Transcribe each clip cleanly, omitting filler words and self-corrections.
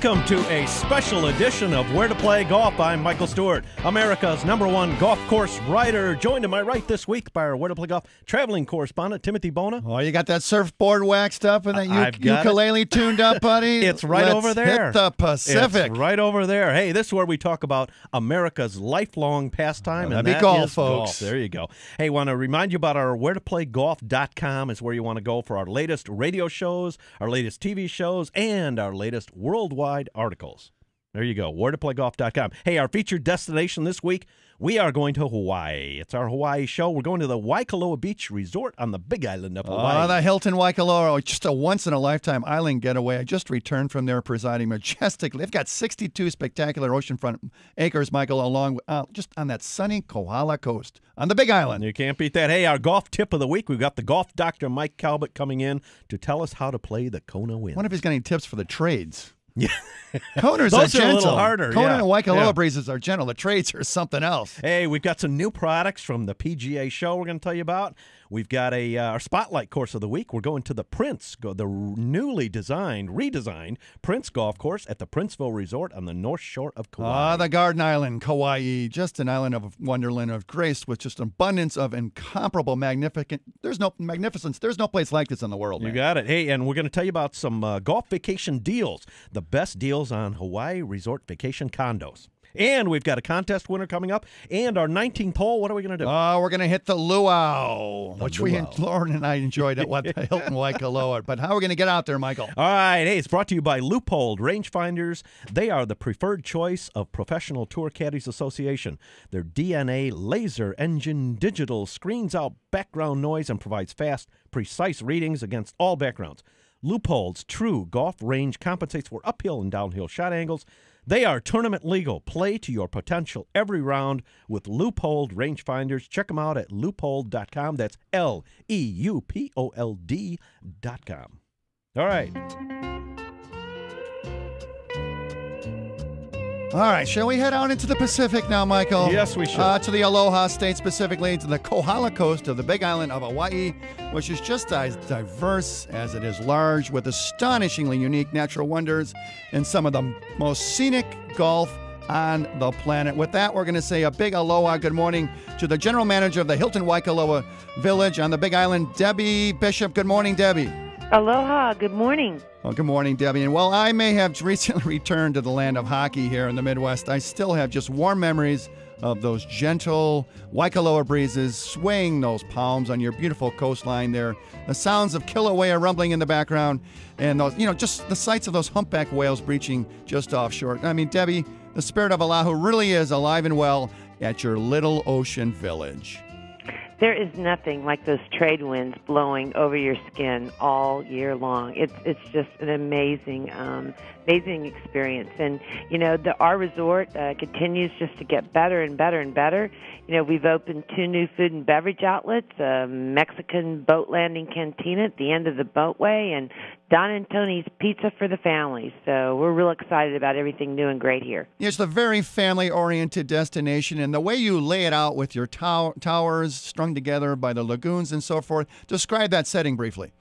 Welcome to a special edition of Where to Play Golf. I'm Michael Stewart, America's #1 golf course writer, joined to my right this week by our Where to Play Golf traveling correspondent, Timothy Bona. Oh, you got that surfboard waxed up and that ukulele tuned up, buddy? It's right over there. Hit the Pacific. It's right over there. Hey, this is where we talk about America's lifelong pastime, and that golf, is folks. Golf. There you go. Hey, want to remind you about our wheretoplaygolf.com is where you want to go for our latest radio shows, our latest TV shows, and our latest worldwide articles. There you go, wheretoplaygolf.com. Hey, our featured destination this week, we are going to Hawaii. It's our Hawaii show. We're going to the Waikoloa Beach Resort on the Big Island of Hawaii. Oh, the Hilton Waikoloa, just a once-in-a-lifetime island getaway. I just returned from there presiding majestically. They've got 62 spectacular oceanfront acres, Michael, along just on that sunny Kohala coast on the Big Island. You can't beat that. Hey, our golf tip of the week, we've got the golf doctor Mike Calvert coming in to tell us how to play the Kona wind. What if he's got any tips for the trades? Yeah. Koners Those are gentle. A little harder. Kona yeah. and Waikoloa breezes are gentle. The trades are something else. Hey, we've got some new products from the PGA show we're going to tell you about. We've got our Spotlight course of the week. We're going to the the newly redesigned Prince Golf Course at the Princeville Resort on the North Shore of Kauai. The Garden Island, Kauai, just an island of wonderland of grace with just an abundance of incomparable magnificence. There's no place like this in the world. You got it. Hey, and we're going to tell you about some golf vacation deals, the best deals on Hawaii resort vacation condos. And we've got a contest winner coming up. And our 19th hole, what are we going to do? We're going to hit the luau, which Lauren and I enjoyed at the Hilton Waikoloa. But how are we going to get out there, Michael? All right. Hey, it's brought to you by Loophole Rangefinders. They are the preferred choice of Professional Tour Caddies Association. Their DNA laser engine digital screens out background noise and provides fast, precise readings against all backgrounds. Loophole's true golf range compensates for uphill and downhill shot angles. They are tournament legal. Play to your potential every round with Loophole Rangefinders. Check them out at loophole.com. That's LEUPOLD.com. All right. All right, shall we head out into the Pacific now, Michael? Yes, we should. To the Aloha State, specifically to the Kohala coast of the Big Island of Hawaii, which is just as diverse as it is large, with astonishingly unique natural wonders and some of the most scenic golf on the planet. With that, we're going to say a big aloha, good morning to the general manager of the Hilton Waikoloa Village on the Big Island, Debbie Bishop. Good morning, Debbie. Aloha, good morning. Well, good morning, Debbie. And while I may have recently returned to the land of hockey here in the Midwest, I still have just warm memories of those gentle Waikoloa breezes swaying those palms on your beautiful coastline there. The sounds of Kilauea rumbling in the background, and those, just the sights of those humpback whales breaching just offshore. I mean, Debbie, the spirit of Oahu really is alive and well at your little ocean village. There is nothing like those trade winds blowing over your skin all year long. It's just an amazing experience. And, our resort continues just to get better and better and better. We've opened 2 new food and beverage outlets, a Mexican boat landing cantina at the end of the boatway, and Don and Tony's Pizza for the family. So we're real excited about everything new and great here. It's a very family-oriented destination, and the way you lay it out with your towers strung together by the lagoons and so forth, describe that setting briefly.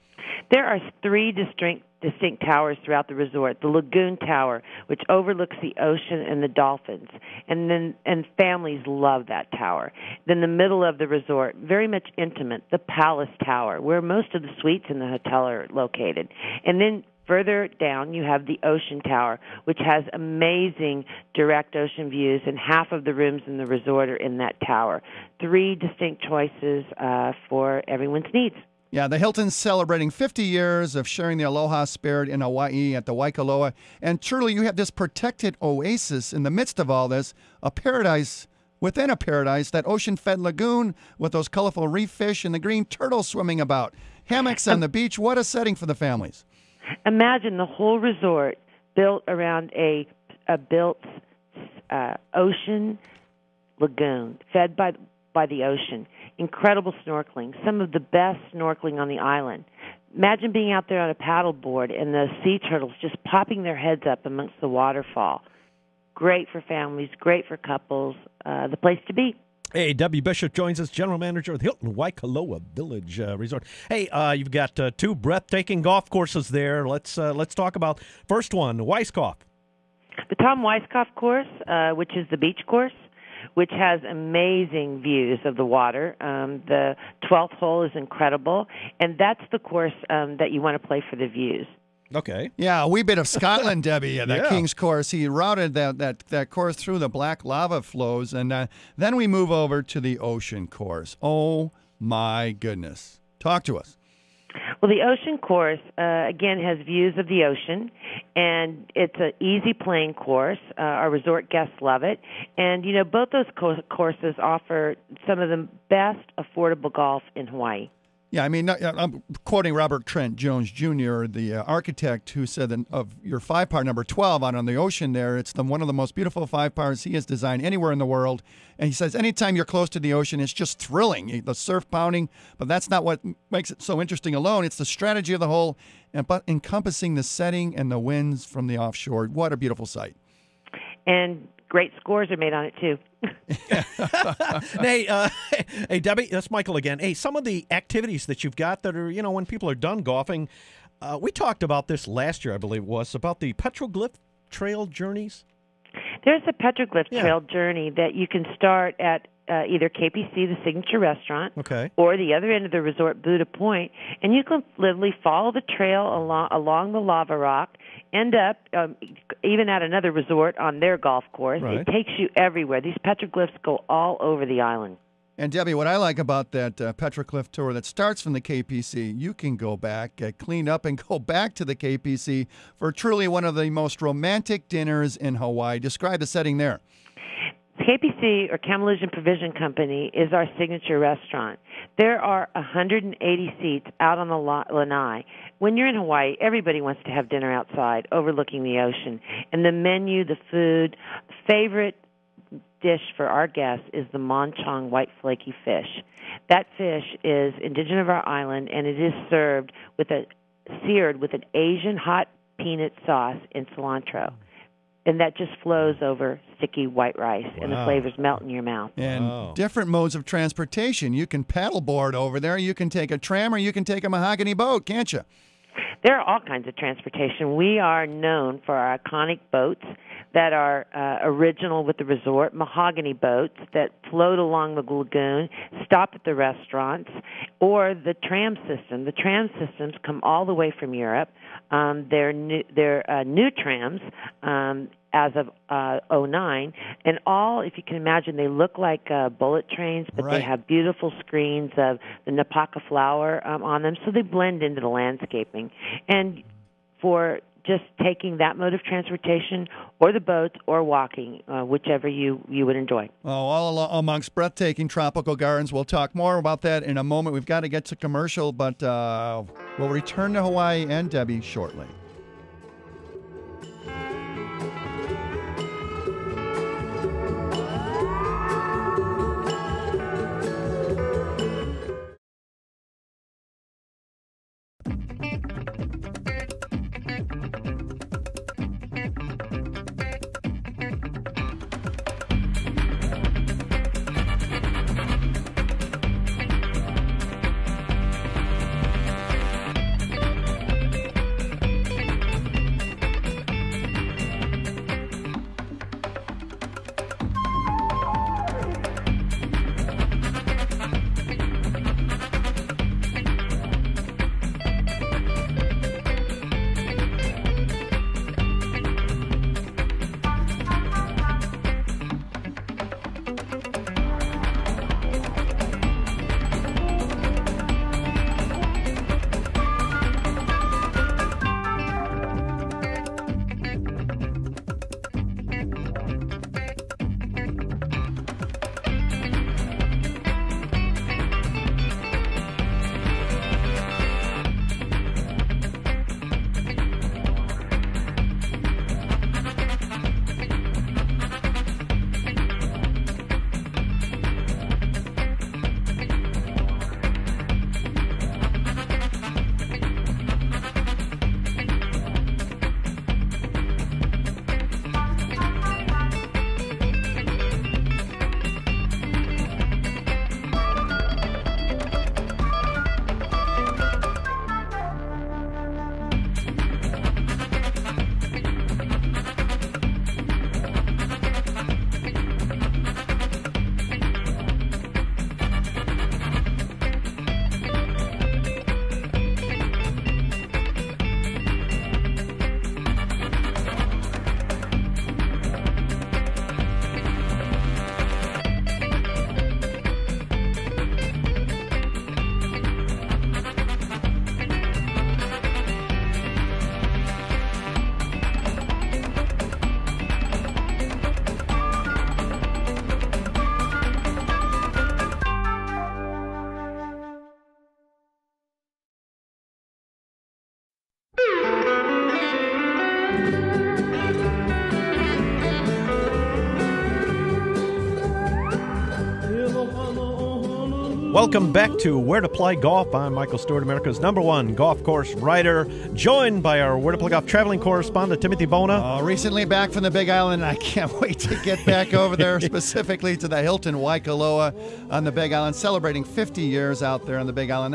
There are 3 distinct towers throughout the resort. The Lagoon Tower, which overlooks the ocean and the dolphins, and families love that tower. Then the middle of the resort, very much intimate, the Palace Tower, where most of the suites in the hotel are located. And then further down, you have the Ocean Tower, which has amazing direct ocean views, and half of the rooms in the resort are in that tower. 3 distinct choices for everyone's needs. Yeah, the Hilton's celebrating 50 years of sharing the aloha spirit in Hawaii at the Waikoloa. And truly, you have this protected oasis in the midst of all this, a paradise within a paradise, that ocean-fed lagoon with those colorful reef fish and the green turtles swimming about. Hammocks on the beach, what a setting for the families. Imagine the whole resort built around a built ocean lagoon, fed by the ocean. Incredible snorkeling, some of the best snorkeling on the island. Imagine being out there on a paddleboard and the sea turtles just popping their heads up amongst the waterfall. Great for families, great for couples, the place to be. Hey, Debbie Bishop joins us, general manager of the Hilton Waikoloa Village Resort. Hey, you've got 2 breathtaking golf courses there. Let's talk about first one, Weiskopf. The Tom Weiskopf course, which is the beach course, which has amazing views of the water. The 12th hole is incredible, and that's the course that you want to play for the views. Okay. Yeah, a wee bit of Scotland, Debbie. That Yeah. King's course. He routed that course through the black lava flows, and then we move over to the ocean course. Oh my goodness! Talk to us. Well, the ocean course, again, has views of the ocean, and it's an easy playing course. Our resort guests love it. And, both those courses offer some of the best affordable golf in Hawaii. Yeah, I mean, I'm quoting Robert Trent Jones Jr., the architect, who said that of your 5-par number 12 out on the ocean there, it's one of the most beautiful 5-pars he has designed anywhere in the world. And he says anytime you're close to the ocean, it's just thrilling, the surf pounding. But that's not what makes it so interesting alone. It's the strategy of the hole, but encompassing the setting and the winds from the offshore. What a beautiful sight. And great scores are made on it, too. Hey, Debbie, that's Michael again. Hey, some of the activities that you've got that are, when people are done golfing, we talked about this last year, I believe it was, about the petroglyph trail journeys. There's a petroglyph trail journey that you can start at either KPC, the signature restaurant, or the other end of the resort, Buddha Point, and you can literally follow the trail along the lava rock, end up even at another resort on their golf course. Right. It takes you everywhere. These petroglyphs go all over the island. And, Debbie, what I like about that petroglyph tour that starts from the KPC, you can go back, get cleaned up, and go back to the KPC for truly one of the most romantic dinners in Hawaii. Describe the setting there. KPC, or Camelusian Provision Company, is our signature restaurant. There are 180 seats out on the lanai. When you're in Hawaii, everybody wants to have dinner outside, overlooking the ocean. And the menu, the food, favorite dish for our guests is the manchong white flaky fish. That fish is indigenous of our island, and it is seared with an Asian hot peanut sauce and cilantro. And that just flows over sticky white rice, and the flavors melt in your mouth. And different modes of transportation. You can paddleboard over there, you can take a tram, or you can take a mahogany boat, can't you? There are all kinds of transportation. We are known for our iconic boats that are original with the resort, mahogany boats that float along the lagoon, stop at the restaurants, or the tram system. The tram systems come all the way from Europe. They're new trams as of 2009, and all, if you can imagine, they look like bullet trains, but they have beautiful screens of the napaka flower on them, so they blend into the landscaping. And for just taking that mode of transportation, or the boats, or walking, whichever you would enjoy. Oh, all amongst breathtaking tropical gardens. We'll talk more about that in a moment. We've got to get to commercial, but we'll return to Hawaii and Debbie shortly. Welcome back to Where to Play Golf. I'm Michael Stewart, America's #1 golf course writer, joined by our Where to Play Golf traveling correspondent, Timothy Bona. Recently back from the Big Island, and I can't wait to get back over there, specifically to the Hilton Waikoloa on the Big Island, celebrating 50 years out there on the Big Island.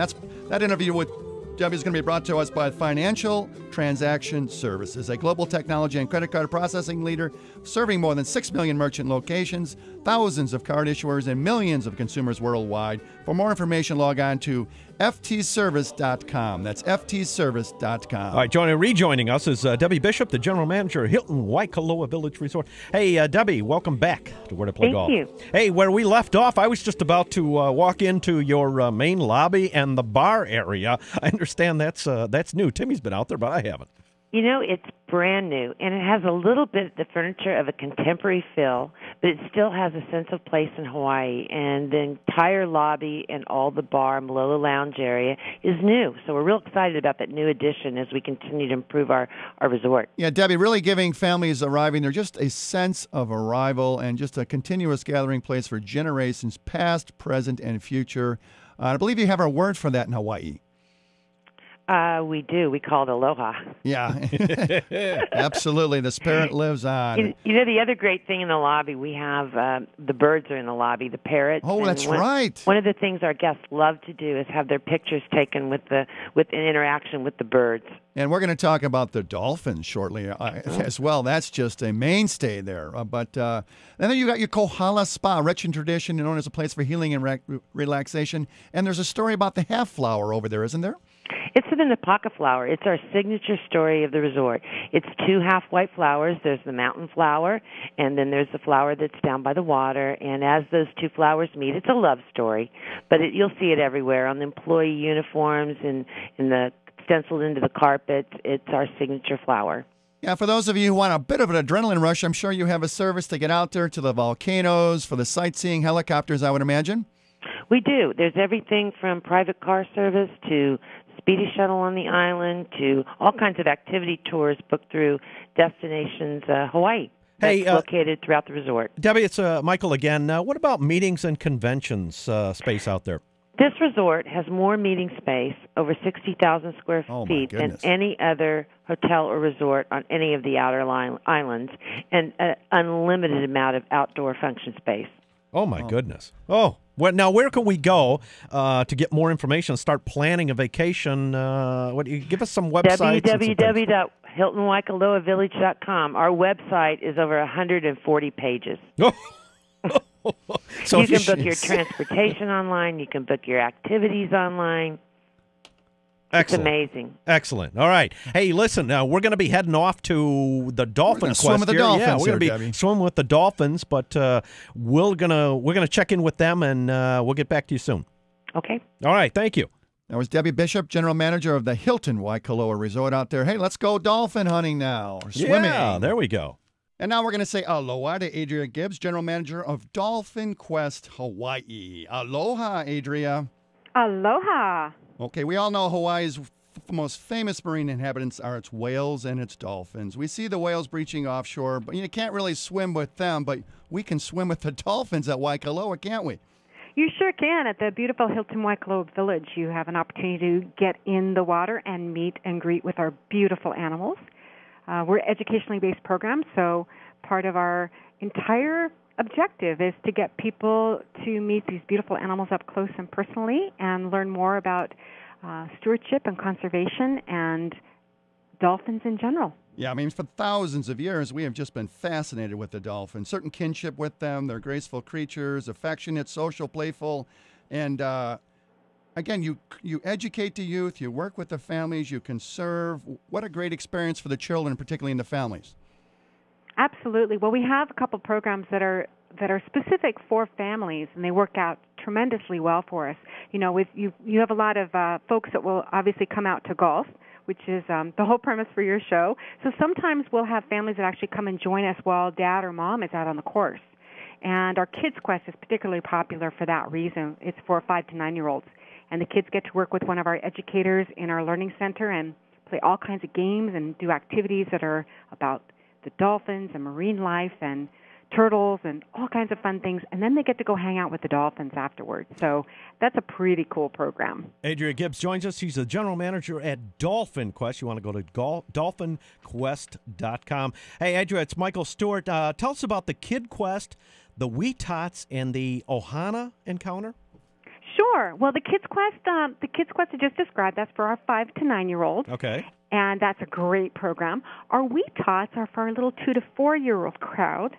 That interview with Debbie is going to be brought to us by Financial Transaction Services, a global technology and credit card processing leader serving more than 6 million merchant locations, thousands of card issuers, and millions of consumers worldwide. For more information, log on to ftservice.com. That's ftservice.com. All right, rejoining us is Debbie Bishop, the general manager of Hilton Waikoloa Village Resort. Hey, Debbie, welcome back to Where to Play Golf. Thank you. Hey, where we left off, I was just about to walk into your main lobby and the bar area. I understand that's new. Timmy's been out there, but I haven't. You know, it's brand new, and it has a little bit of the furniture of a contemporary feel, but it still has a sense of place in Hawaii. And the entire lobby and all the bar and below the lounge area is new. So we're real excited about that new addition as we continue to improve our resort. Yeah, Debbie, really giving families arriving there just a sense of arrival and just a continuous gathering place for generations past, present, and future. I believe you have a word for that in Hawaii. We do. We call it aloha. Yeah, absolutely. The spirit lives on. You know, the other great thing in the lobby, we have the birds are in the lobby, the parrots. Oh, that's right. One of the things our guests love to do is have their pictures taken with an interaction with the birds. And we're going to talk about the dolphins shortly as well. That's just a mainstay there. And then you got your Kohala Spa, rich in tradition and known as a place for healing and relaxation. And there's a story about the half flower over there, isn't there? It's the Napaka flower. It's our signature story of the resort. It's 2 half-white flowers. There's the mountain flower, and then there's the flower that's down by the water. And as those 2 flowers meet, it's a love story. But you'll see it everywhere on the employee uniforms and in the stenciled into the carpet. It's our signature flower. Yeah, for those of you who want a bit of an adrenaline rush, I'm sure you have a service to get out there to the volcanoes, for the sightseeing helicopters, I would imagine. We do. There's everything from private car service to speedy shuttle on the island to all kinds of activity tours booked through Destinations Hawaii. That's located throughout the resort. Debbie, it's Michael again. What about meetings and conventions space out there? This resort has more meeting space, over 60,000 square feet, than any other hotel or resort on any of the outer islands, and an unlimited amount of outdoor function space. Oh, my goodness. Oh, well, now where can we go to get more information, start planning a vacation? Give us some websites. www.hiltonwaikoloavillage.com. Our website is over 140 pages. So you can book your transportation online. You can book your activities online. Excellent. It's amazing. Excellent. All right. Hey, listen, we're going to be heading off to the dolphin quest. Swim with the dolphins. Yeah, we're going to be swimming with the dolphins, but we're gonna check in with them, and we'll get back to you soon. Okay. All right. Thank you. That was Debbie Bishop, general manager of the Hilton Waikoloa Resort out there. Hey, let's go dolphin hunting now. Or swimming. Yeah, there we go. And now we're going to say aloha to Adria Gibbs, general manager of Dolphin Quest Hawaii. Aloha, Adria. Aloha. Okay, we all know Hawaii's most famous marine inhabitants are its whales and its dolphins. We see the whales breaching offshore, but you can't really swim with them, but we can swim with the dolphins at Waikoloa, can't we? You sure can. At the beautiful Hilton Waikoloa Village, you have an opportunity to get in the water and meet and greet with our beautiful animals. We're educationally based programs, so part of our entire objective is to get people to meet these beautiful animals up close and personally and learn more about stewardship and conservation and dolphins in general. Yeah, I mean, for thousands of years, we have just been fascinated with the dolphin. Certain kinship with them. They're graceful creatures, affectionate, social, playful. And, again, you educate the youth, you work with the families, you can serve. What a great experience for the children, particularly in the families. Absolutely. Well, we have a couple programs that are specific for families, and they work out tremendously well for us. You know, with you have a lot of folks that will obviously come out to golf, which is the whole premise for your show. So sometimes we'll have families that actually come and join us while dad or mom is out on the course. And our Kids Quest is particularly popular for that reason. It's for 5 to 9-year-olds. And the kids get to work with one of our educators in our learning center and play all kinds of games and do activities that are about the dolphins and marine life and turtles and all kinds of fun things, and then they get to go hang out with the dolphins afterwards. So that's a pretty cool program. Adria Gibbs joins us. She's the general manager at Dolphin Quest. You want to go to dolphinquest.com. Hey, Adria, it's Michael Stewart. Tell us about the Kid Quest, the Wee Tots, and the Ohana encounter. Sure. Well, the Kids Quest I just described, that's for our 5 to 9-year-olds. Okay. And that's a great program. Our Wee Tots are for our little 2 to 4-year-old crowd.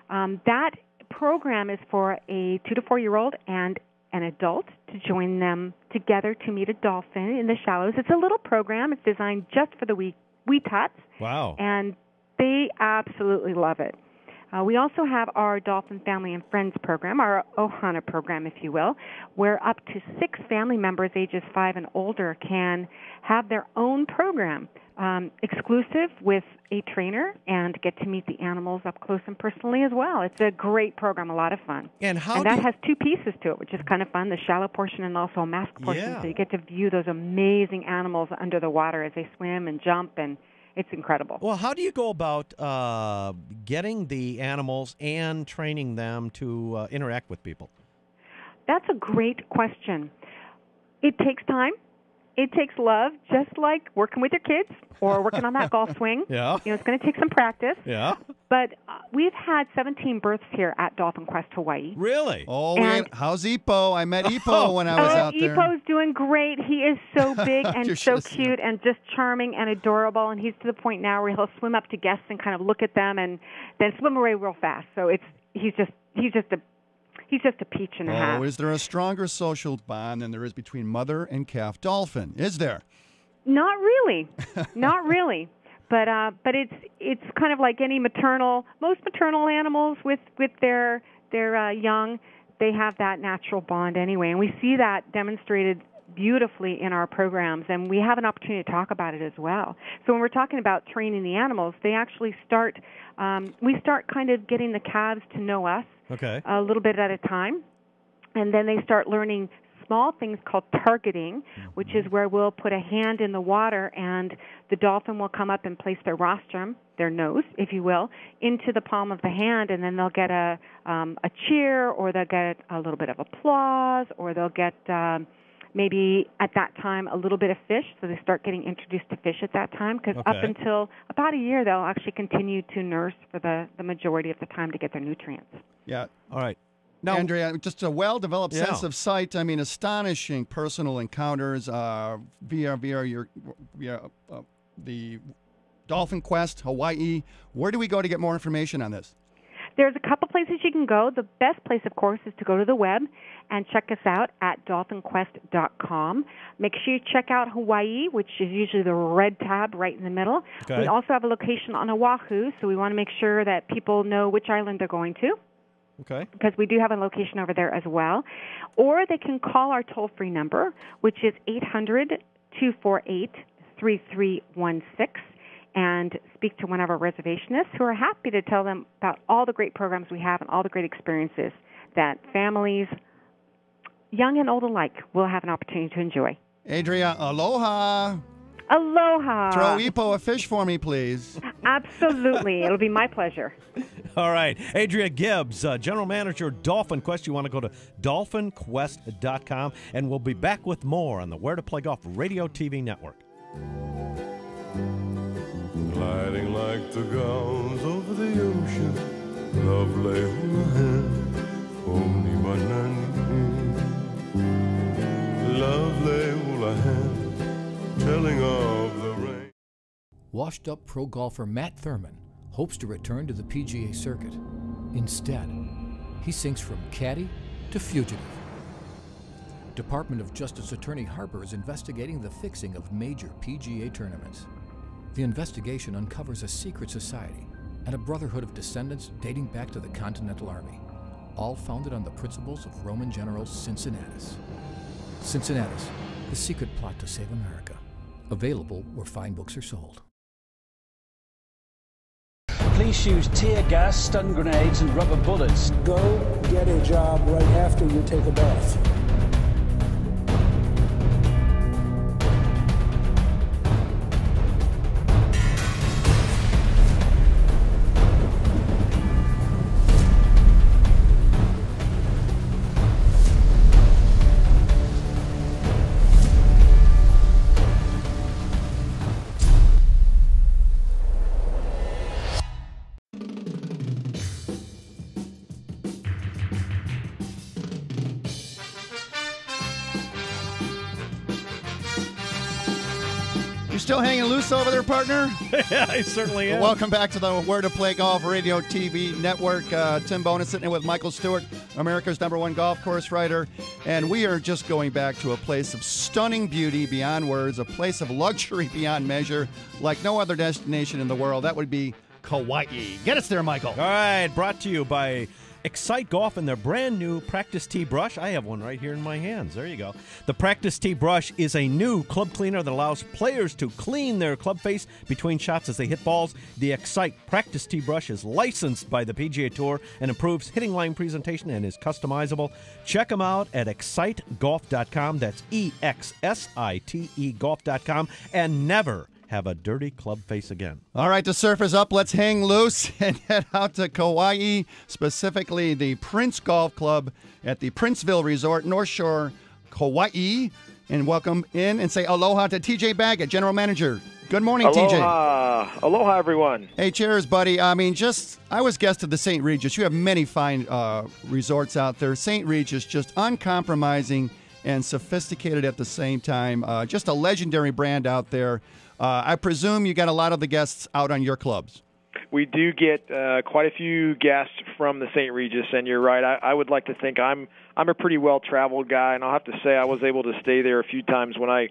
That program is for a 2 to 4-year-old and an adult to join them together to meet a dolphin in the shallows. It's a little program. It's designed just for the Wee Tots. Wow. And they absolutely love it. We also have our Dolphin Family and Friends program, our Ohana program, if you will, where up to 6 family members ages 5 and older can have their own program, exclusive with a trainer, and get to meet the animals up close and personally as well. It's a great program, a lot of fun. And that has 2 pieces to it, which is kind of fun, the shallow portion and also a mask portion. Yeah. So you get to view those amazing animals under the water as they swim and jump, and it's incredible. Well, how do you go about getting the animals and training them to interact with people? That's a great question. It takes time. It takes love, just like working with your kids or working on that golf swing. Yeah. It's going to take some practice. Yeah. But we've had 17 births here at Dolphin Quest Hawaii. Really? Oh, how's Ipo? I met Ipo when I was out there. Ipo's doing great. He is so big and so seen cute and just charming and adorable. And he's to the point now where he'll swim up to guests and kind of look at them and then swim away real fast. So he's just a peach and a half. Oh, is there a stronger social bond than there is between mother and calf dolphin? Is there? Not really. Not really. But it's kind of like any most maternal animals with their young, they have that natural bond anyway. And we see that demonstrated beautifully in our programs, and we have an opportunity to talk about it as well. So when we're talking about training the animals, they actually we start kind of getting the calves to know us a little bit at a time, and then they start learning small things called targeting, which is where we'll put a hand in the water and the dolphin will come up and place their rostrum, their nose, if you will, into the palm of the hand, and then they'll get a cheer, or they'll get a little bit of applause, or they'll get maybe at that time a little bit of fish, so they start getting introduced to fish at that time, because up until about a year they'll actually continue to nurse for the majority of the time to get their nutrients. Yeah. All right. Now, Andrea, just a well-developed sense of sight. I mean, astonishing personal encounters via the Dolphin Quest Hawaii. Where do we go to get more information on this? There's a couple places you can go. The best place, of course, is to go to the web and check us out at dolphinquest.com. Make sure you check out Hawaii, which is usually the red tab right in the middle. Okay. We also have a location on Oahu, so we want to make sure that people know which island they're going to. Okay. Because we do have a location over there as well. Or they can call our toll-free number, which is 800-248-3316, and speak to one of our reservationists who are happy to tell them about all the great programs we have and all the great experiences that families, young and old alike, will have an opportunity to enjoy. Adria, aloha. Aloha. Throw Ipo a fish for me, please. Absolutely. It'll be my pleasure. All right. Adria Gibbs, General Manager, Dolphin Quest. You want to go to dolphinquest.com, and we'll be back with more on the Where to Play Golf Radio TV Network. Gliding like the gulls over the ocean, lovely hand, only banana, lovely hand, telling of the rain. Washed-up pro golfer Matt Thurman hopes to return to the PGA circuit. Instead, he sinks from caddy to fugitive. Department of Justice Attorney Harper is investigating the fixing of major PGA tournaments. The investigation uncovers a secret society and a brotherhood of descendants dating back to the Continental Army, all founded on the principles of Roman General Cincinnatus. Cincinnatus, the secret plot to save America. Available where fine books are sold. Police use tear gas, stun grenades, and rubber bullets. Go get a job right after you take a bath. still hanging loose over there, partner? Yeah, I certainly am. Welcome back to the Where to Play Golf Radio TV network. Tim Bonus sitting in with Michael Stewart, America's #1 golf course writer. And we are just going back to a place of stunning beauty beyond words, a place of luxury beyond measure, like no other destination in the world. That would be Kauai. Get us there, Michael. All right, brought to you by Excite Golf and their brand new Practice Tee brush. I have one right here in my hands. There you go. The Practice Tee brush is a new club cleaner that allows players to clean their club face between shots as they hit balls. The Excite Practice Tee brush is licensed by the PGA Tour and improves hitting line presentation and is customizable. Check them out at excitegolf.com. That's EXSITE golf.com. And never have a dirty club face again. All right, the surf is up. Let's hang loose and head out to Kauai, specifically the Prince Golf Club at the Princeville Resort, North Shore, Kauai. And welcome in and say aloha to TJ Baggett, General Manager. Good morning, TJ. Aloha, everyone. Hey, cheers, buddy. I mean, I was guest of the St. Regis. You have many fine resorts out there. St. Regis, just uncompromising and sophisticated at the same time. Just a legendary brand out there. I presume you got a lot of the guests out on your clubs. We do get quite a few guests from the St. Regis, and you're right. I would like to think I'm a pretty well-traveled guy, and I'll have to say I was able to stay there a few times when I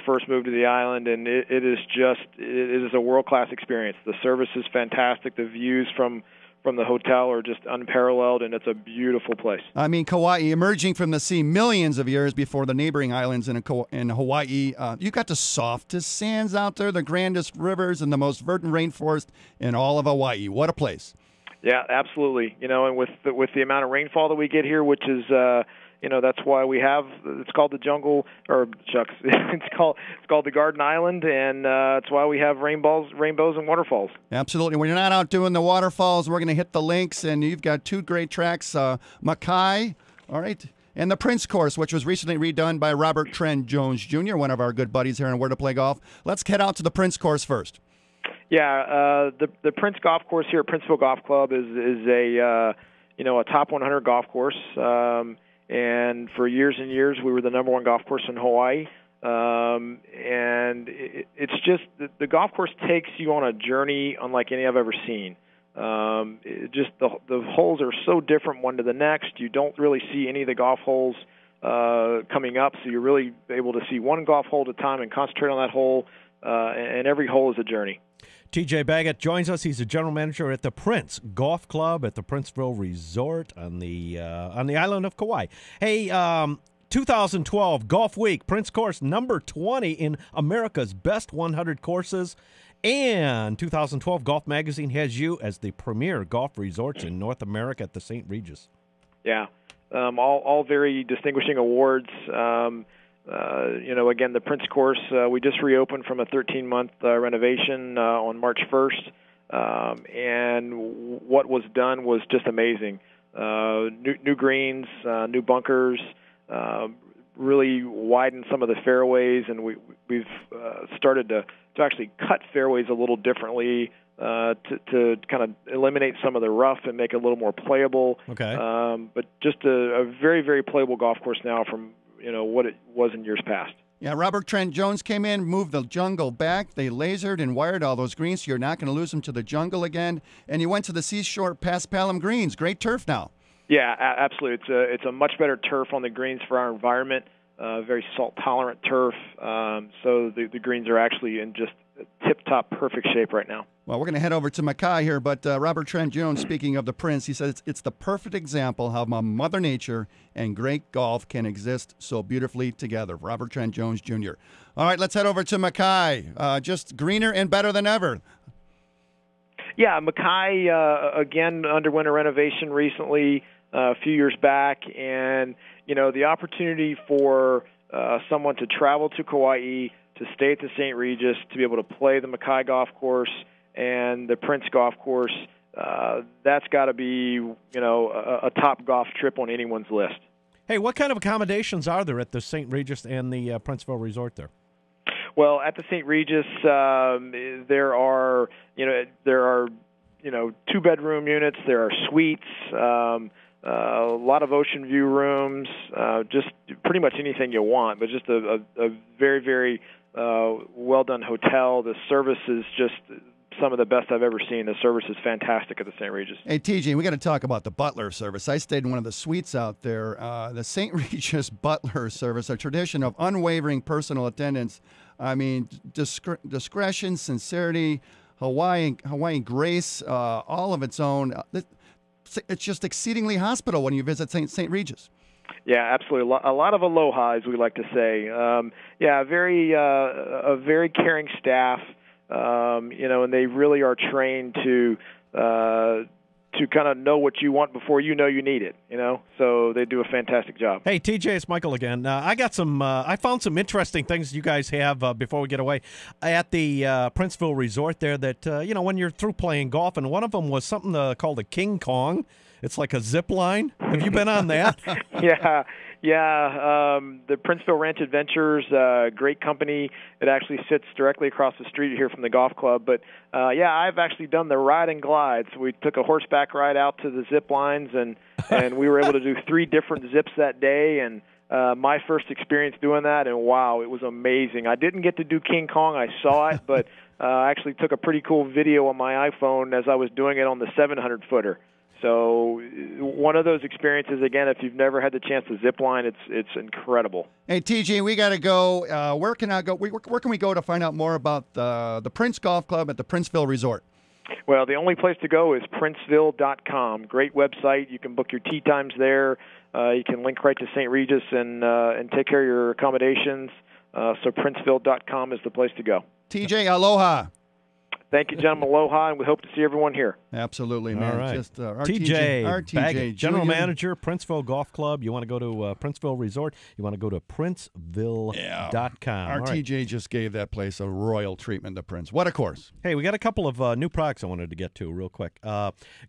first moved to the island, and it is a world-class experience. The service is fantastic. The views from the hotel are just unparalleled, and it's a beautiful place. I mean, Kauai, emerging from the sea millions of years before the neighboring islands in Hawaii, you got the softest sands out there, the grandest rivers, and the most verdant rainforest in all of Hawaii. What a place. Yeah, absolutely. And with the amount of rainfall that we get here, which is that's why we have, it's called the jungle, or shucks, it's called the Garden Island, and it's why we have rainbows and waterfalls. Absolutely. When you're not out doing the waterfalls, we're going to hit the links, and you've got two great tracks, Makai, all right, and the Prince Course, which was recently redone by Robert Trent Jones Jr., one of our good buddies here on Where to Play Golf. Let's head out to the Prince Course first. Yeah, the Prince Golf Course here at Princeville Golf Club is a top 100 golf course. And for years and years, we were the #1 golf course in Hawaii. And it's just the golf course takes you on a journey unlike any I've ever seen. The holes are so different one to the next. You don't really see any of the golf holes coming up, so you're really able to see one golf hole at a time and concentrate on that hole. And every hole is a journey. TJ Baggett joins us. He's a general manager at the Prince Golf Club at the Princeville Resort on the island of Kauai. Hey, 2012 Golf Week, Prince Course number 20 in America's Best 100 Courses. And 2012 Golf Magazine has you as the premier golf resorts in North America at the St. Regis. Yeah, all very distinguishing awards. Again, the Prince Course, we just reopened from a 13-month renovation on March 1st, and what was done was just amazing. New greens, new bunkers, really widened some of the fairways, and we've started to actually cut fairways a little differently to kind of eliminate some of the rough and make it a little more playable. Okay. But just a very, very playable golf course now from what it was in years past. Yeah, Robert Trent Jones came in, moved the jungle back. They lasered and wired all those greens, so you're not going to lose them to the jungle again. And you went to the Seashore Past Palam greens. Great turf now. Yeah, absolutely. It's a much better turf on the greens for our environment. Very salt-tolerant turf. So the greens are actually in just tip-top perfect shape right now. Well, we're going to head over to Makai here, but Robert Trent Jones, speaking of the Prince, he says it's the perfect example how Mother Nature and great golf can exist so beautifully together. Robert Trent Jones Jr. All right, let's head over to Makai. Just greener and better than ever. Yeah, Makai, again, underwent a renovation recently, a few years back, and, the opportunity for someone to travel to Kauai, to stay at the St. Regis, to be able to play the Makai Golf Course and the Prince Golf Course, that's got to be, a top golf trip on anyone's list. Hey, what kind of accommodations are there at the St. Regis and the Princeville Resort there? Well, at the St. Regis, there are 2-bedroom units. There are suites, a lot of ocean view rooms, just pretty much anything you want. But just a very, very well-done hotel. The service is just some of the best I've ever seen. The service is fantastic at the St. Regis. Hey, TJ, we got to talk about the butler service. I stayed in one of the suites out there. The St. Regis butler service, a tradition of unwavering personal attendance. I mean, discretion, sincerity, Hawaiian grace, all of its own. It's just exceedingly hospitable when you visit St. Regis. Yeah, absolutely. A lot of aloha, as we like to say. A very caring staff. And they really are trained to kind of know what you want before you know you need it. So they do a fantastic job. Hey, TJ, it's Michael again. I found some interesting things you guys have before we get away at the Princeville Resort there. That when you're through playing golf, and one of them was something called a King Kong. It's like a zip line. Have you been on that? Yeah. The Princeville Ranch Adventures, great company. It actually sits directly across the street here from the golf club. But, I've actually done the ride and glide. So we took a horseback ride out to the zip lines, and we were able to do 3 different zips that day. And my first experience doing that, and wow, it was amazing. I didn't get to do King Kong. I saw it, but I actually took a pretty cool video on my iPhone as I was doing it on the 700-footer. So one of those experiences, again, if you've never had the chance to zip line, it's incredible. Hey, TJ, we got to go. Where can I go? Where can we go to find out more about the Prince Golf Club at the Princeville Resort? Well, the only place to go is princeville.com. Great website. You can book your tee times there. You can link right to St. Regis and take care of your accommodations. So princeville.com is the place to go. TJ, aloha. Thank you, gentlemen. Aloha, and we hope to see everyone here. Absolutely, man. All right. Just our TJ Baggett, General Jr. Manager, Princeville Golf Club. You want to go to Princeville Resort, you want to go to princeville.com. Our TJ just gave that place a royal treatment, the Prince. What a course. Hey, we got a couple of new products I wanted to get to real quick.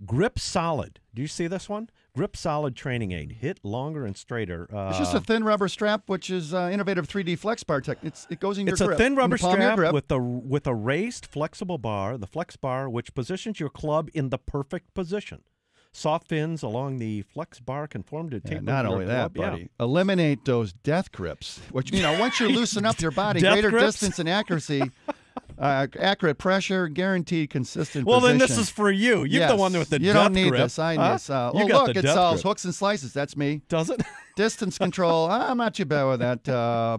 Grip Solid. Do you see this one? Grip Solid Training Aid. Hit longer and straighter. It's just a thin rubber strap, which is innovative 3D Flex Bar tech. It goes in your grip. It's a thin rubber strap with a raised flexible bar, the Flex Bar, which positions your club in the perfect position. Soft fins along the Flex Bar conform to taper. Not only that, club. buddy. Eliminate those death grips, which, once you loosen up your body, Death greater grips? distance and accuracy. Accurate pressure, guaranteed consistent Well, position. then this is for you. You're the one with the You death don't need grip. this. I Huh? need this. Oh, You got look, the it death sells grip. hooks and slices. That's me. Does it? Distance control. I'm not too bad with that,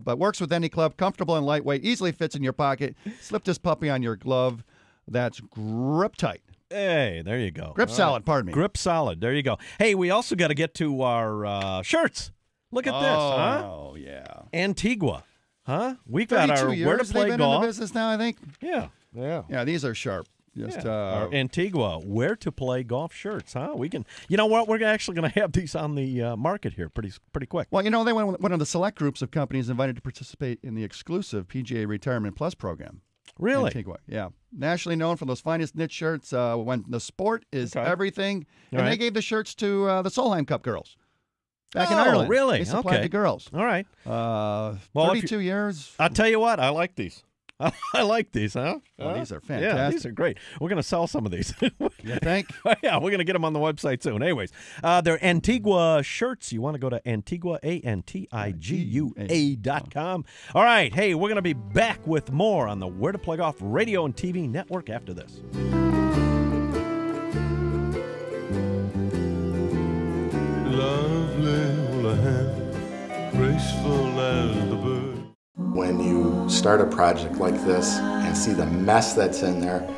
but works with any club. Comfortable and lightweight. Easily fits in your pocket. Slip this puppy on your glove. That's grip tight. Hey, there you go. Grip Solid, pardon me. Grip Solid. There you go. Hey, we also got to get to our shirts. Look at this, huh? Oh, yeah. Antigua. Huh? We got our 32 Where to years Play they've been Golf. in the business now, I think. Yeah. Yeah, these are sharp. Just our Antigua Where to Play Golf shirts, huh? We can. You know what? We're actually going to have these on the market here pretty quick. Well, they were one of the select groups of companies invited to participate in the exclusive PGA Retirement Plus program. Really? Antigua, yeah. Nationally known for those finest knit shirts when the sport is everything. And they gave the shirts to the Solheim Cup girls back in Ireland. Really? They supplied the girls. All right. 32 years. I'll tell you what. I like these. I like these, huh? Oh, these are fantastic. Yeah, these are great. We're going to sell some of these. You think? Yeah, we're going to get them on the website soon. Anyways, they're Antigua shirts. You want to go to Antigua, ANTIGUA.com. All right. Hey, we're going to be back with more on the Where to Play Golf radio and TV network after this. Lovely will I have, graceful as the bird. When you start a project like this and see the mess that's in there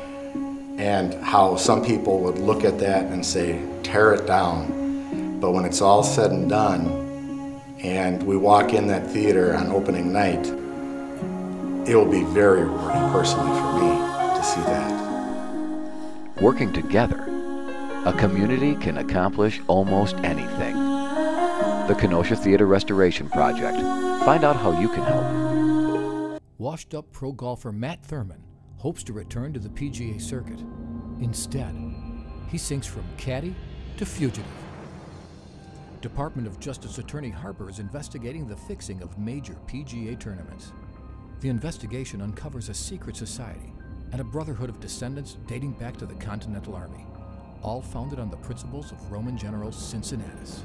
and how some people would look at that and say, tear it down. But when it's all said and done and we walk in that theater on opening night, it will be very rewarding personally for me to see that. Working together, a community can accomplish almost anything. The Kenosha Theater Restoration Project. Find out how you can help. Washed-up pro golfer Matt Thurman hopes to return to the PGA circuit. Instead, he sinks from caddy to fugitive. Department of Justice Attorney Harper is investigating the fixing of major PGA tournaments. The investigation uncovers a secret society and a brotherhood of descendants dating back to the Continental Army, all founded on the principles of Roman General Cincinnatus.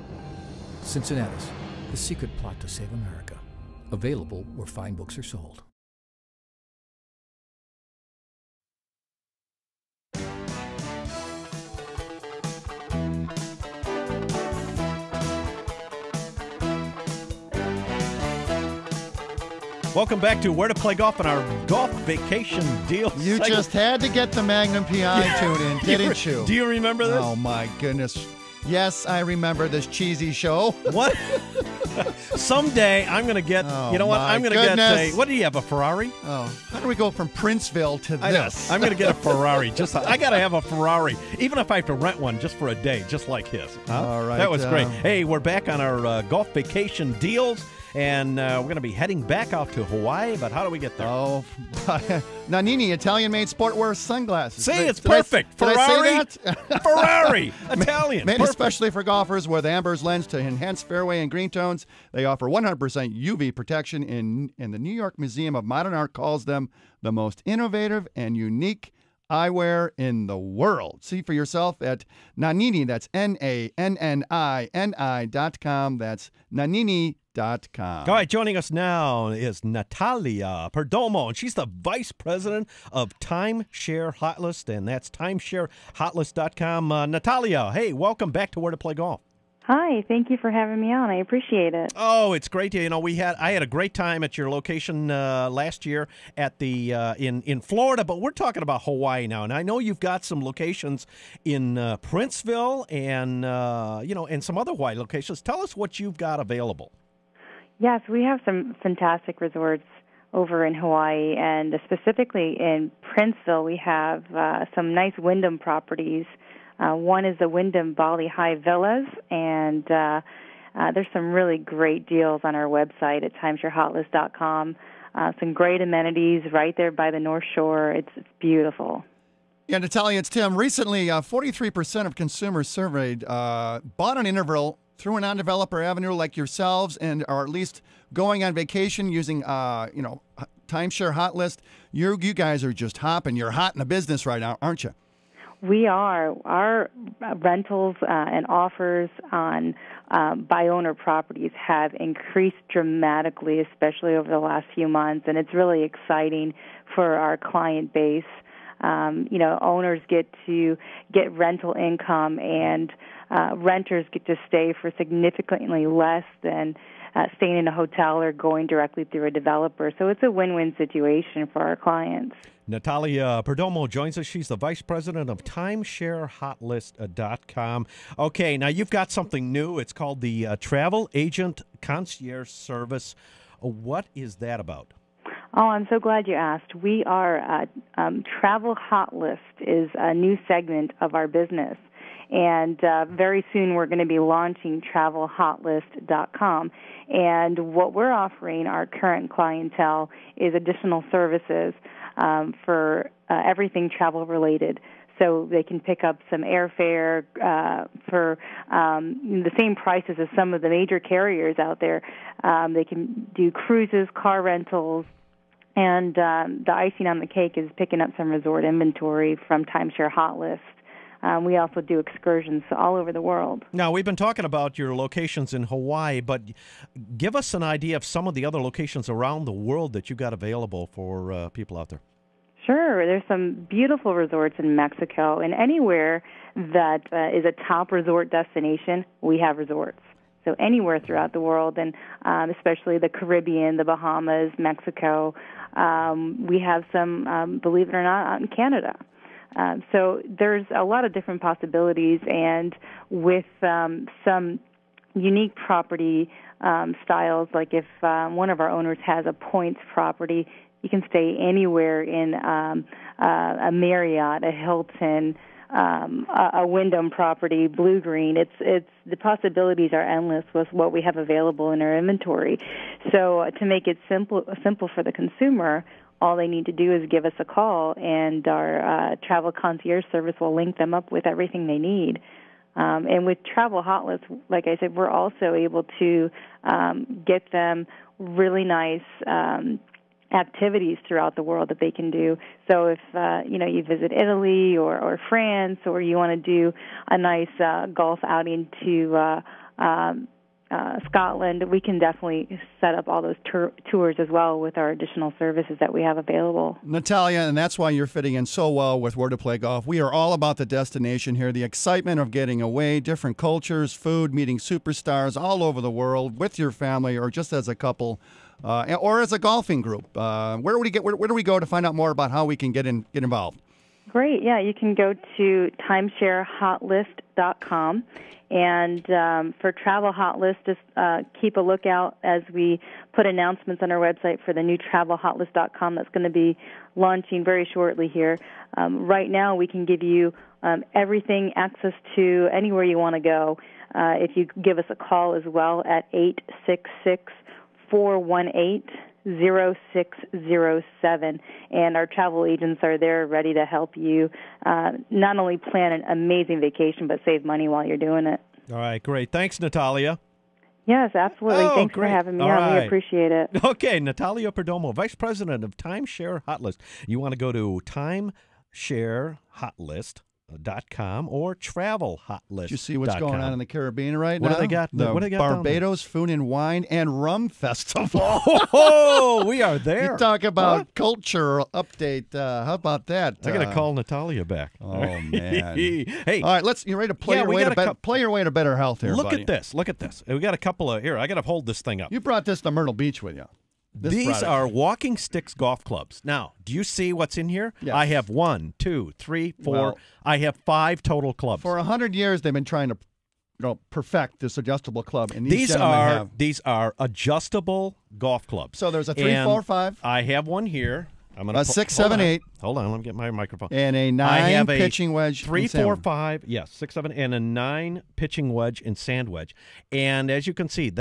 Cincinnatus, the secret plot to save America. Available where fine books are sold. Welcome back to Where to Play Golf and our golf vacation deal. You segment. just had to get the Magnum PI tune in, didn't you? Do you remember this? Oh, my goodness. Yes, I remember this cheesy show. What? Someday I'm going to get, you know what? I'm going to get a, what do you have, a Ferrari? Oh, how do we go from Princeville to this? I'm going to get a Ferrari. I got to have a Ferrari, even if I have to rent one just for a day, just like his. Huh? All right. That was great. Hey, we're back on our golf vacation deals. And we're going to be heading back out to Hawaii, but how do we get there? Oh, Nannini, Italian-made sportwear sunglasses. See, it's perfect. Did Ferrari, I say that? Ferrari, Italian. Made perfect. especially for golfers with Amber's lens to enhance fairway and green tones. They offer 100% UV protection, and the New York Museum of Modern Art calls them the most innovative and unique eyewear in the world. See for yourself at Nannini. That's NANNINI.com. That's Nannini.com. All right, joining us now is Natalia Perdomo, and she's the Vice President of Timeshare Hotlist, and that's timesharehotlist.com. Natalia, hey, welcome back to Where to Play Golf. Hi, thank you for having me on. I appreciate it. Oh, it's great. You know, I had a great time at your location last year at the in Florida, but we're talking about Hawaii now, and I know you've got some locations in Princeville and and some other Hawaii locations. Tell us what you've got available. Yes, we have some fantastic resorts over in Hawaii, and specifically in Princeville, we have some nice Wyndham properties. One is the Wyndham Bali High Villas, and there's some really great deals on our website at timesharehotlist.com. Some great amenities right there by the North Shore. It's beautiful. Yeah, Natalia, it's Tim. Recently, 43% of consumers surveyed bought an interval through a non-developer avenue like yourselves, and are at least going on vacation using, Timeshare Hot List. You guys are just hopping. You're hot in the business right now, aren't you? We are. Our rentals and offers on buy-owner properties have increased dramatically, especially over the last few months, and it's really exciting for our client base. Owners get to get rental income, and renters get to stay for significantly less than staying in a hotel or going directly through a developer. So it's a win-win situation for our clients. Natalia Perdomo joins us. She's the Vice President of TimeshareHotlist.com. Okay, now you've got something new. It's called the Travel Agent Concierge Service. What is that about? Oh, I'm so glad you asked. We are Travel Hot List is a new segment of our business. And very soon we're going to be launching TravelHotlist.com. And what we're offering our current clientele is additional services for everything travel-related. So they can pick up some airfare for the same prices as some of the major carriers out there. They can do cruises, car rentals, and the icing on the cake is picking up some resort inventory from Timeshare Hot List. We also do excursions all over the world. Now, we've been talking about your locations in Hawaii, but give us an idea of some of the other locations around the world that you got available for people out there. Sure. There's some beautiful resorts in Mexico, and anywhere that is a top resort destination, we have resorts. So anywhere throughout the world, and especially the Caribbean, the Bahamas, Mexico. We have some, believe it or not, out in Canada. So there's a lot of different possibilities, and with some unique property styles, like if one of our owners has a points property, you can stay anywhere in a Marriott, a Hilton, a Wyndham property, Blue Green. It's the possibilities are endless with what we have available in our inventory. So to make it simple for the consumer, all they need to do is give us a call, and our travel concierge service will link them up with everything they need. And with Travel Hot List, like I said, we're also able to get them really nice activities throughout the world that they can do. So if you visit Italy or France, or you want to do a nice golf outing to Scotland, we can definitely set up all those tours as well with our additional services that we have available. Natalia, and that's why you're fitting in so well with Where to Play Golf. We are all about the destination here, the excitement of getting away, different cultures, food, meeting superstars all over the world with your family or just as a couple. or as a golfing group. Where do we go to find out more about how we can get involved? Great. Yeah, you can go to timesharehotlist.com. And for Travel Hot List, just keep a lookout as we put announcements on our website for the new travelhotlist.com that's going to be launching very shortly here. Right now, we can give you everything, access to anywhere you want to go. If you give us a call as well at 866-418-0607, and our travel agents are there ready to help you not only plan an amazing vacation, but save money while you're doing it. All right, great. Thanks, Natalia. Yes, absolutely. Oh, Thanks great. for having me All on. right. We appreciate it. Okay, Natalia Perdomo, Vice President of Timeshare Hot List. You want to go to timesharehotlist.com or travelhotlist.com. Did you see what's going on in the Caribbean right now? What do they got? The What do they got down Barbados Food and Wine and Rum Festival. Oh, we are there. You talk about culture update. How about that? I got to call Natalia back. Oh, man. Hey. All right, you ready to play your way to better health here, Look buddy. at this. Look at this. We got a couple of, here, I got to hold this thing up. You brought this to Myrtle Beach with you. These are walking sticks golf clubs. Now, do you see what's in here? Yes. I have 1, 2, 3, 4. Well, I have 5 total clubs. For 100 years, they've been trying to perfect this adjustable club. And These are adjustable golf clubs. So there's a 3, 4, 5. I have one here. I'm gonna 6, 7, 8. Hold on, let me get my microphone. And a 9 pitching wedge. 3, 4, 5. Yes, 6, 7, and a 9 pitching wedge and sand wedge. And as you can see,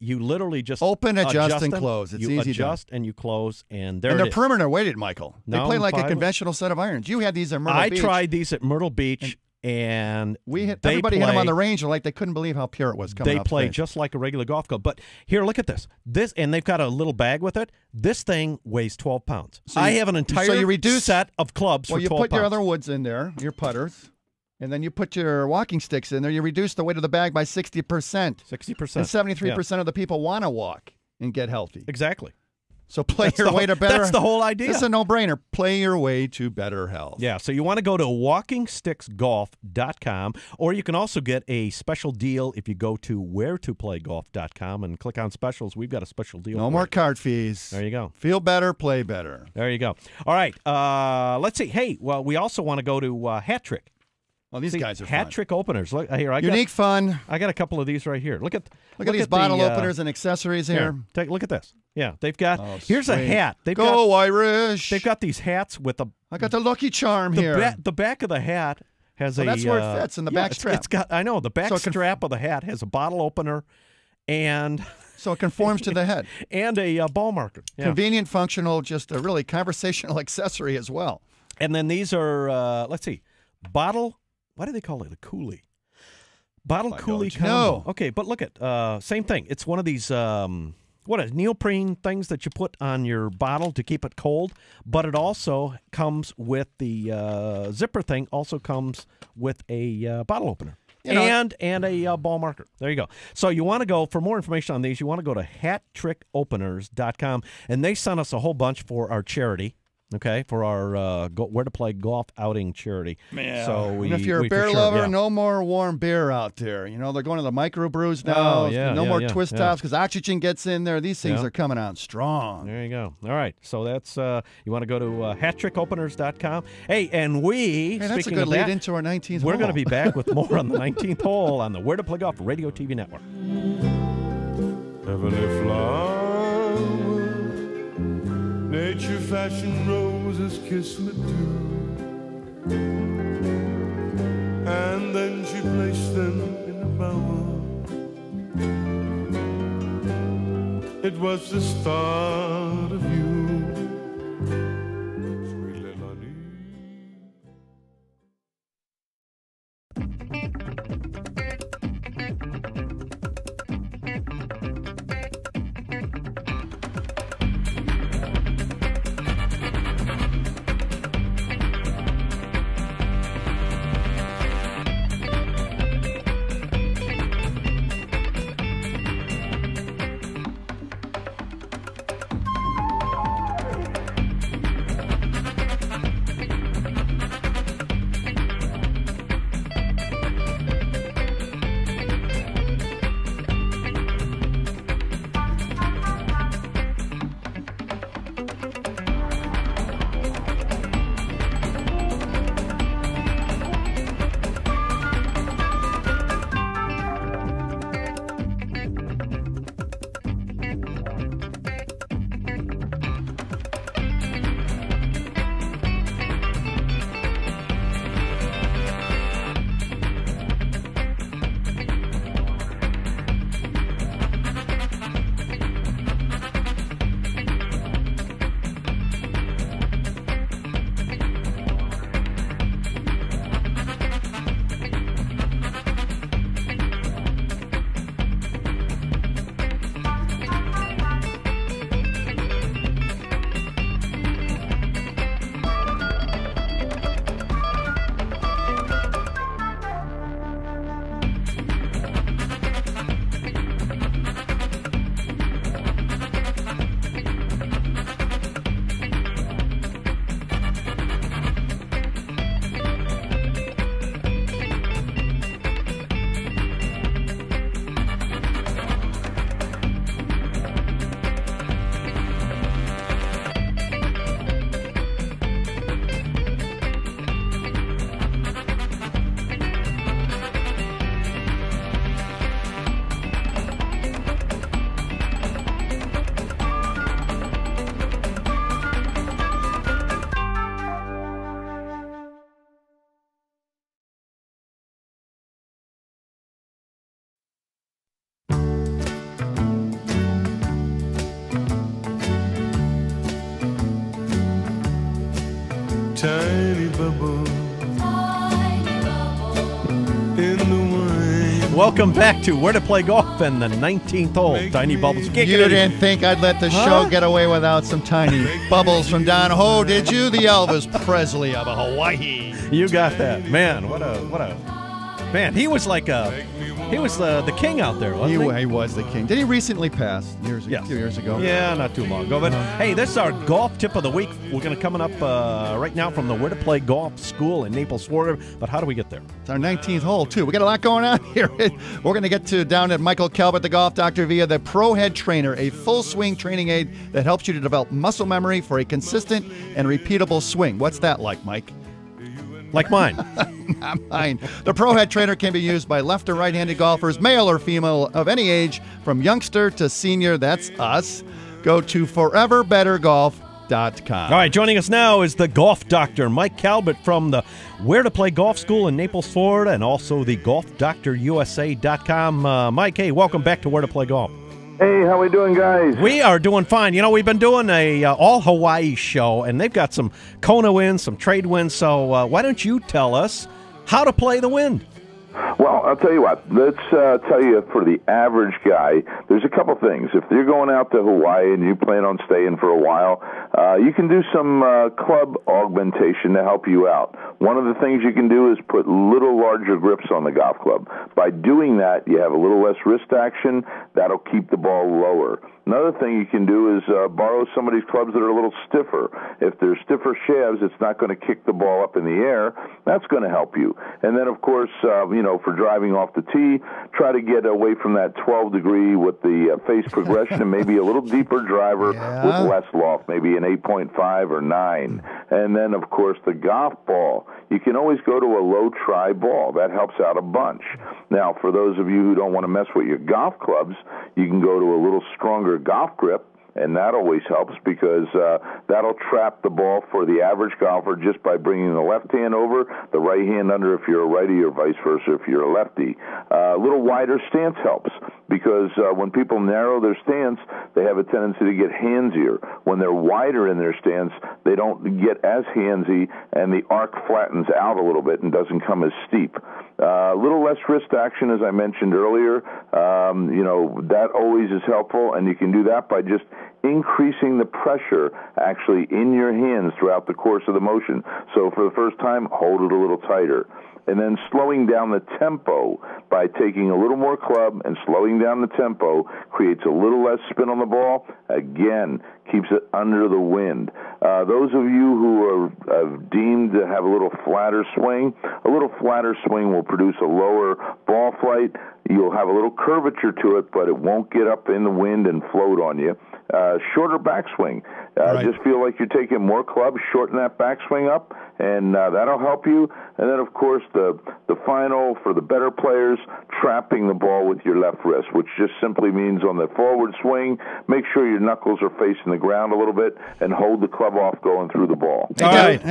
you literally just open, adjust, and them. close. It's you easy adjust and you close, and there it is. And they're perimeter weighted, Michael. They No, play like a 5. conventional set of irons. You had these at Myrtle Beach. I tried these at Myrtle Beach, and everybody hit them on the range. Like they couldn't believe how pure it was coming They off play the just like a regular golf club. But here, look at this. And they've got a little bag with it. This thing weighs 12 pounds. I have an entire set of clubs for 12 pounds. Well, you put your other woods in there, your putters, and then you put your walking sticks in there. You reduce the weight of the bag by 60%. 60%. And 73% of the people want to walk and get healthy. Exactly. So play your way to better. That's the whole idea. It's a no-brainer. Play your way to better health. Yeah, so you want to go to walkingsticksgolf.com, or you can also get a special deal if you go to wheretoplaygolf.com and click on specials. We've got a special deal. No more card fees. There you go. Feel better, play better. There you go. All right, let's see. Hey, well, we also want to go to Hat Trick. Well, these guys are Hat fun. Trick openers. Look here, Unique fun. I got a couple of these right here. Look at these bottle openers and accessories here. Look at this. Yeah, they've got. Here's a hat. Go Irish. They've got these hats with a. I got the Lucky Charm here. The back of the hat has that's where it fits in the back strap. It's got. I know the back strap of the hat has a bottle opener, and so it conforms to the head and a ball marker. Yeah. Convenient, functional, just a really conversational accessory as well. And then these are let's see, bottle. What do they call it? A coolie. Bottle coolie combo. No. Okay, but look at same thing. It's one of these neoprene things that you put on your bottle to keep it cold, but it also comes with the zipper thing. Also comes with a bottle opener. And a ball marker. There you go. So you want to go, for more information on these, you want to go to hattrickopeners.com, and they sent us a whole bunch for our charity. Okay, for our Where to Play Golf outing charity. Yeah. So if you're a beer lover, no more warm beer out there. You know, they're going to the microbrews now. No more twist tops because oxygen gets in there. These things are coming on strong. There you go. All right. So that's, you want to go to hattrickopeners.com. Hey, and that's a good lead into our 19th hole. We're going to be back with more on the 19th hole on the Where to Play Golf Radio TV Network. Heavenly flower, nature fashioned roses kiss the dew, and then she placed them in a bower. It was the start of you, sweet little honey. tiny bubble in the wine. Welcome back to Where to Play Golf and the 19th hole. Tiny Bubbles. You didn't think I'd let the show get away without some tiny bubbles from Don Ho, did you? The Elvis Presley of Hawaii. You got that. Man, what a man. He was like the king out there, wasn't he? He was the king. Did he recently pass a few years ago? Yeah, not too long ago. But hey, this is our golf tip of the week. We're going to coming up right now from the Where to Play Golf School in Naples, Florida. But how do we get there? It's our 19th hole, too. We got a lot going on here. We're going to get down at Michael Calvert, the golf doctor, via the Pro Head Trainer, a full swing training aid that helps you to develop muscle memory for a consistent and repeatable swing. What's that like, Mike? Like mine. Not mine. The Pro Head Trainer can be used by left or right-handed golfers, male or female, of any age, from youngster to senior. That's us. Go to foreverbettergolf.com. All right, joining us now is the golf doctor, Mike Calvert, from the Where to Play Golf School in Naples, Florida, and also the golfdoctorusa.com. Mike, hey, welcome back to Where to Play Golf. Hey, how we doing, guys? We are doing fine. You know, we've been doing a all Hawaii show, and they've got some Kona wins, some trade wins. So why don't you tell us how to play the wind? Well, I'll tell you what. Let's tell you, for the average guy, there's a couple things. If you're going out to Hawaii and you plan on staying for a while, you can do some club augmentation to help you out. One of the things you can do is put little larger grips on the golf club. By doing that, you have a little less wrist action. That'll keep the ball lower. Another thing you can do is borrow somebody's clubs that are a little stiffer. If they're stiffer shafts, it's not going to kick the ball up in the air. That's going to help you. And then, of course, for driving off the tee, try to get away from that 12-degree with the face progression and maybe a little deeper driver with less loft, maybe an 8.5 or 9. And then, of course, the golf ball. You can always go to a low-try ball. That helps out a bunch. Now, for those of you who don't want to mess with your golf clubs, you can go to a little stronger golf grip, and that always helps because that'll trap the ball for the average golfer just by bringing the left hand over, the right hand under if you're a righty, or vice versa if you're a lefty. A little wider stance helps because when people narrow their stance, they have a tendency to get handsier. When they're wider in their stance, they don't get as handsy, and the arc flattens out a little bit and doesn't come as steep. A little less wrist action, as I mentioned earlier. That always is helpful, and you can do that by just increasing the pressure actually in your hands throughout the course of the motion. So for the first time, hold it a little tighter. And then slowing down the tempo by taking a little more club and slowing down the tempo creates a little less spin on the ball. Again, keeps it under the wind. Those of you who are deemed to have a little flatter swing will produce a lower ball flight. You'll have a little curvature to it, but it won't get up in the wind and float on you. Shorter backswing. Just feel like you're taking more club, shorten that backswing up, and that'll help you. And then, of course, the final for the better players, trapping the ball with your left wrist, which just simply means on the forward swing, make sure your knuckles are facing the ground a little bit and hold the club off going through the ball. Doc,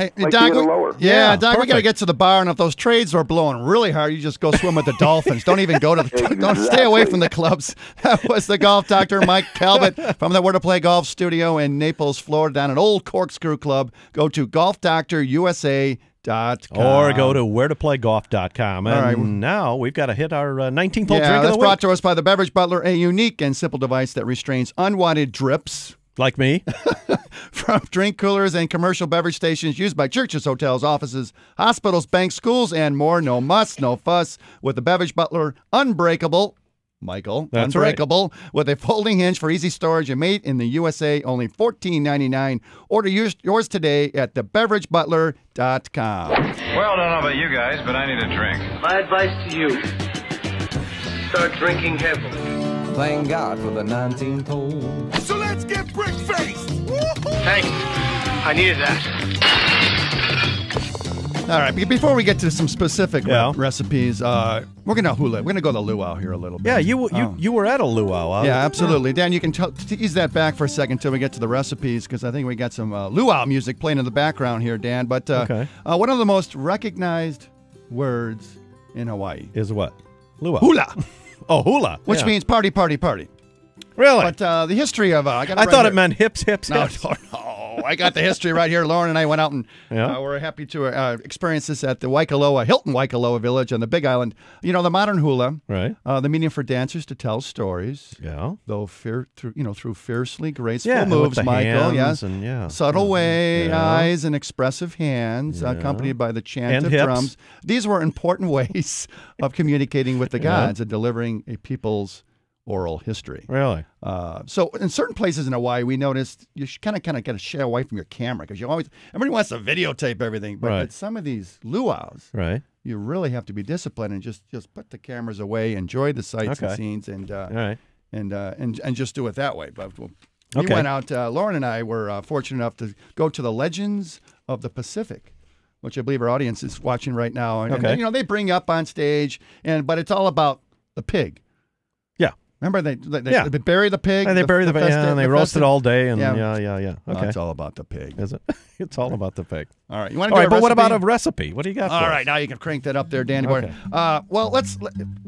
lower. Yeah, Doc, we got to get to the bar, and if those trades are blowing really hard, you just go swim with the dolphins. Don't even go to the don't stay away from the clubs. That was the golf doctor, Mike Calvert, from the Where to Play Golf studio in Naples, Florida, down at Old Corkscrew Club. Go to golfdoctorusa.com. Or go to wheretoplaygolf.com. And right. Now we've got to hit our 19th hole drink of the that's week. brought to us by the Beverage Butler, a unique and simple device that restrains unwanted drips. Like me. From drink coolers and commercial beverage stations used by churches, hotels, offices, hospitals, banks, schools, and more. No muss, no fuss. With the Beverage Butler, unbreakable. Michael, that's unbreakable, with a folding hinge for easy storage and made in the USA, only $14.99. Order yours today at thebeveragebutler.com. Well, I don't know about you guys, but I need a drink. My advice to you, start drinking heavily. Thank God for the 19th hole. So let's get brick-faced. Thanks. I needed that. All right, before we get to some specific recipes, we're gonna hula. We're gonna go to luau here a little bit. Yeah, you were at a luau. Yeah, absolutely. Dan, you can tease that back for a second until we get to the recipes, because I think we got some luau music playing in the background here, Dan. But one of the most recognized words in Hawaii is what? Luau. Hula. Oh, hula. Which means party, party, party. Really? But the history of I thought it meant hips, hips, no, hips. No, I got the history right here. Lauren and I went out and we're happy to experience this at the Hilton Waikoloa Village on the Big Island. You know, the modern hula, right? The medium for dancers to tell stories. Yeah. Though through fiercely graceful moves, Michael. Yes. And subtle eyes and expressive hands, accompanied by the chant of drums. These were important ways of communicating with the gods and delivering a people's oral history. Really? So in certain places in Hawaii, we noticed you should kind of got to stay away from your camera because everybody wants to videotape everything. But at some of these luau's, you really have to be disciplined and just put the cameras away, enjoy the sights and scenes, and just do it that way. But we went out. Lauren and I were fortunate enough to go to the Legends of the Pacific, which I believe our audience is watching right now. And you know, they bring you up on stage, but it's all about the pig. Remember, they bury the pig. And they bury the pig, and they roast it all day. And yeah. Okay. Well, it's all about the pig. Is it? It's all about the pig. All right. You want to do a but what recipe? about a recipe? What do you got for us? All right. Now you can crank that up there, Danny. Okay. Well,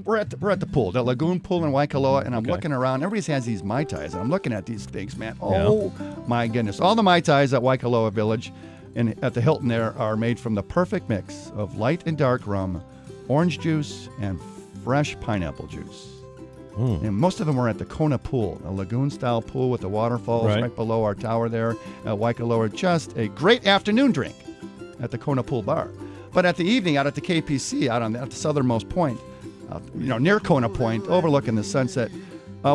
we're at the pool, the Lagoon Pool in Waikoloa, and I'm looking around. Everybody has these Mai Tais, and I'm looking at these things, man. Oh, my goodness. All the Mai Tais at Waikoloa Village and at the Hilton there are made from the perfect mix of light and dark rum, orange juice, and fresh pineapple juice. And most of them were at the Kona Pool, a lagoon-style pool with the waterfalls right below our tower there at Waikoloa. Just a great afternoon drink at the Kona Pool Bar. But at the evening, out at the KPC, out at the southernmost point, near Kona Point, overlooking the sunset,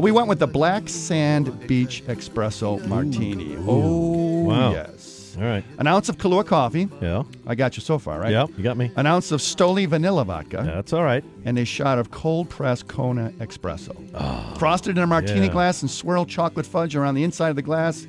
we went with the Black Sand Beach Espresso Martini. Oh, wow. Yes. All right. An ounce of Kahlua coffee. Yeah. I got you so far, right? Yeah, you got me. An ounce of Stoli vanilla vodka. Yeah, that's all right. And a shot of cold-pressed Kona espresso. Frosted in a martini glass and swirl chocolate fudge around the inside of the glass.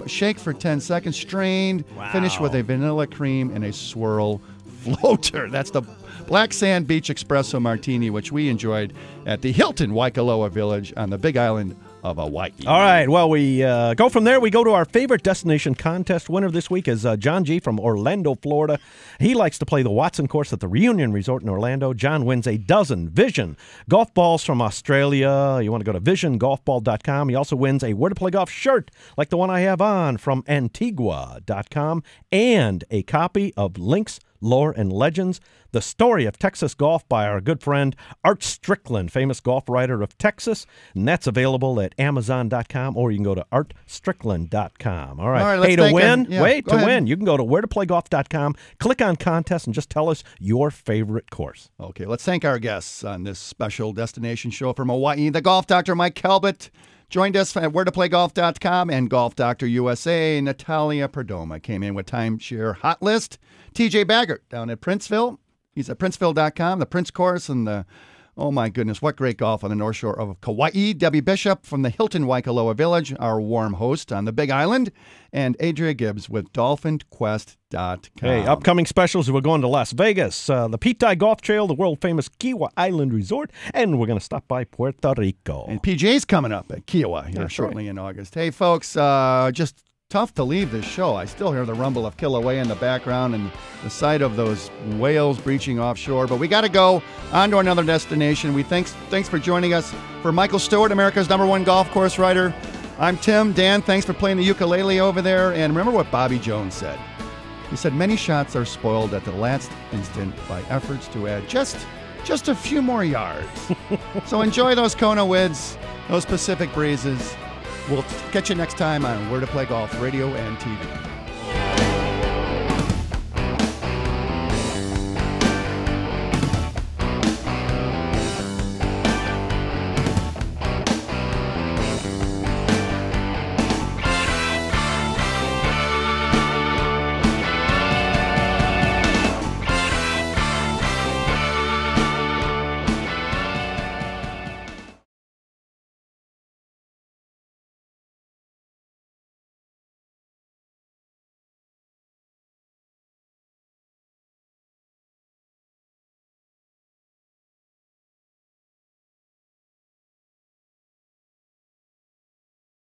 Shake for 10 seconds. Strained. Wow. Finish with a vanilla cream and a swirl floater. That's the Black Sand Beach Espresso Martini, which we enjoyed at the Hilton Waikoloa Village on the Big Island of Hawaii. All right. Well, we go from there. We go to our favorite destination contest. Winner this week is John G. from Orlando, Florida. He likes to play the Watson course at the Reunion Resort in Orlando. John wins a dozen Vision golf balls from Australia. You want to go to visiongolfball.com. He also wins a Where to Play Golf shirt like the one I have on from Antigua.com and a copy of Links, Lore, and Legends, the story of Texas golf by our good friend Art Strickland, famous golf writer of Texas, and that's available at Amazon.com, or you can go to artstrickland.com. All right. Hey, to win, win, you can go to wheretoplaygolf.com, click on contest, and just tell us your favorite course. Okay, let's thank our guests on this special destination show from Hawaii. The golf doctor, Mike Calvert, joined us at wheretoplaygolf.com and Golf Doctor USA. Natalia Perdomo came in with Timeshare Hot List. TJ Baggert down at Princeville. He's at princeville.com, the Prince Course, and oh my goodness, what great golf on the North Shore of Kauai. Debbie Bishop from the Hilton Waikoloa Village, our warm host on the Big Island. And Adria Gibbs with DolphinQuest.com. Hey, upcoming specials, we're going to Las Vegas, the Pete Dye Golf Trail, the world-famous Kiawah Island Resort, and we're going to stop by Puerto Rico. And PJ's coming up at Kiawah here shortly in August. Hey, folks, just tough to leave this show. I still hear the rumble of Kilauea in the background and the sight of those whales breaching offshore. But we got to go on to another destination. Thanks for joining us. For Michael Stewart, America's #1 golf course writer, I'm Tim. Dan, thanks for playing the ukulele over there. And remember what Bobby Jones said. He said, many shots are spoiled at the last instant by efforts to add just a few more yards. So enjoy those Kona winds, those Pacific breezes. We'll catch you next time on Where to Play Golf Radio and TV.